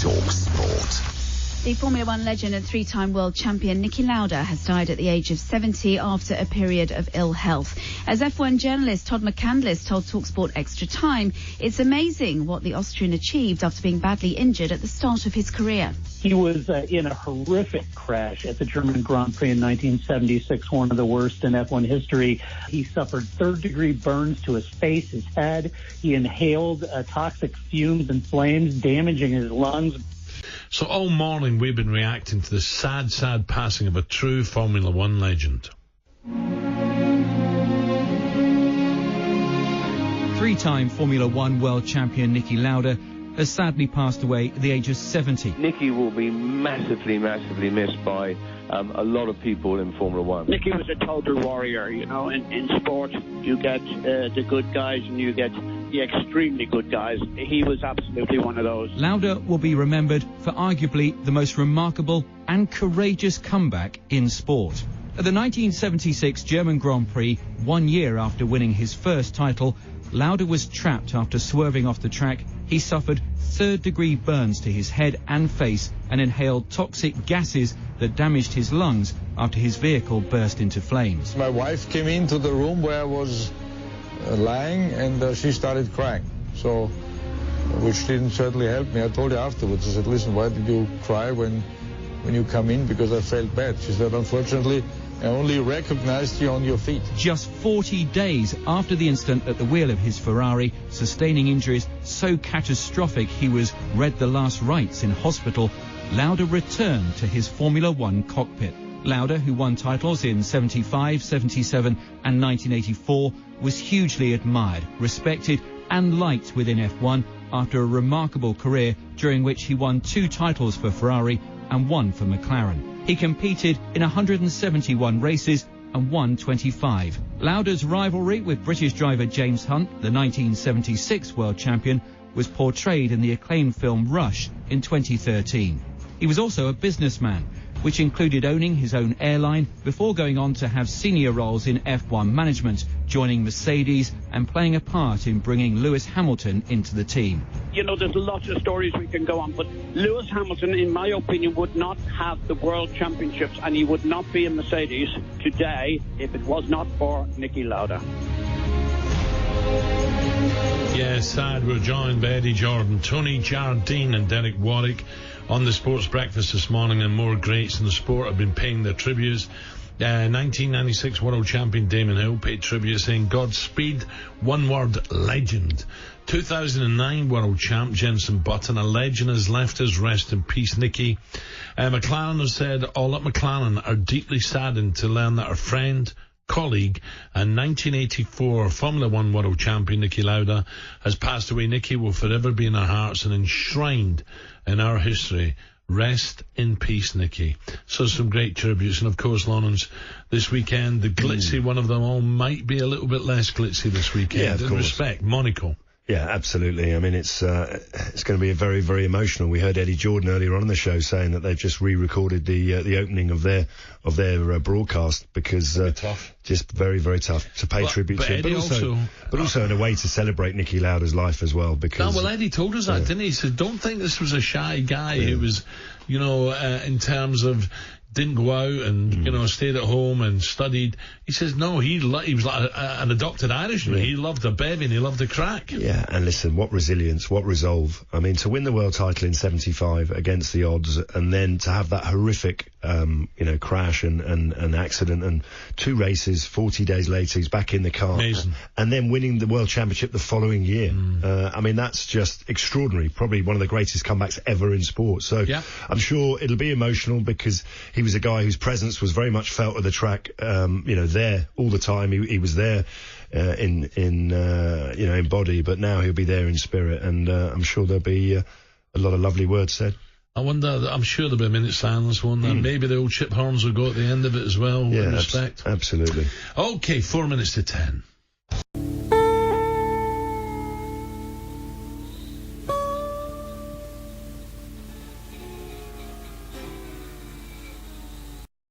talkSPORT. The Formula One legend and three-time world champion Niki Lauda has died at the age of 70 after a period of ill health. As F1 journalist Todd McCandless told talkSPORT Extra Time, it's amazing what the Austrian achieved after being badly injured at the start of his career. He was in a horrific crash at the German Grand Prix in 1976, one of the worst in F1 history. He suffered third-degree burns to his face, his head. He inhaled toxic fumes and flames, damaging his lungs. So all morning we've been reacting to the sad, sad passing of a true Formula One legend. Three-time Formula One world champion Niki Lauda has sadly passed away at the age of 70. Niki will be massively, massively missed by a lot of people in Formula One. Niki was a total warrior, you know. In sport, you get the good guys and you get the extremely good guys. He was absolutely one of those. Lauda will be remembered for arguably the most remarkable and courageous comeback in sport. At the 1976 German Grand Prix, 1 year after winning his first title, Lauda was trapped after swerving off the track. He suffered third-degree burns to his head and face and inhaled toxic gases that damaged his lungs after his vehicle burst into flames. My wife came into the room where I was lying, and she started crying, so which didn't certainly help me. I told her afterwards, I said, listen, why did you cry when you come in? Because I felt bad. She said, unfortunately, I only recognized you on your feet. Just 40 days after the incident at the wheel of his Ferrari, sustaining injuries so catastrophic he was read the last rites in hospital, Lauda returned to his Formula One cockpit. Lauda, who won titles in 75, 77 and 1984, was hugely admired, respected and liked within F1 after a remarkable career during which he won 2 titles for Ferrari and 1 for McLaren. He competed in 171 races and won 25. Lauda's rivalry with British driver James Hunt, the 1976 world champion, was portrayed in the acclaimed film Rush in 2013. He was also a businessman, which included owning his own airline before going on to have senior roles in F1 management, joining Mercedes and playing a part in bringing Lewis Hamilton into the team. You know, there's lots of stories we can go on, but Lewis Hamilton, in my opinion, would not have the World Championships and he would not be in Mercedes today if it was not for Niki Lauda. Yeah, sad. We're joined by Eddie Jordan, Tony Jardine and Derek Warwick on the Sports Breakfast this morning, and more greats in the sport have been paying their tributes. 1996 world champion Damon Hill paid tribute saying, Godspeed, one word, legend. 2009 world champ Jenson Button, a legend, has left us. Rest in peace, Niki. McLaren has said all at McLaren are deeply saddened to learn that our friend, colleague and 1984 Formula One world champion Niki Lauda has passed away. Niki will forever be in our hearts and enshrined in our history. Rest in peace, Niki. So some great tributes, and of course, Lawrence, this weekend, the glitzy one of them all might be a little bit less glitzy this weekend. Yeah, of course. Respect, Monaco. Yeah, absolutely. I mean, it's going to be a very, very emotional. We heard Eddie Jordan earlier on in the show saying that they've just re-recorded the opening of their broadcast because just very, very tough to pay tribute to. But also in a way to celebrate Niki Lauda's life as well. Because Eddie told us that, didn't he? He said, don't think this was a shy guy who was, in terms of didn't go out and, stayed at home and studied. He says, no, he was like an adopted Irishman. Yeah. He loved a bevy and he loved a crack. Yeah, and listen, what resilience, what resolve. I mean, to win the world title in 75 against the odds, and then to have that horrific, crash and accident, and 2 races, 40 days later, he's back in the car. Amazing. And then winning the world championship the following year. I mean, that's just extraordinary. Probably one of the greatest comebacks ever in sport. So yeah. I'm sure it'll be emotional because he was a guy whose presence was very much felt at the track, there all the time. He was there in body, but now he'll be there in spirit, and I'm sure there'll be a lot of lovely words said. I wonder, I'm sure there'll be a minute's silence one, and maybe the old chip horns will go at the end of it as well, with respect. Absolutely. Okay, 4 minutes to 10.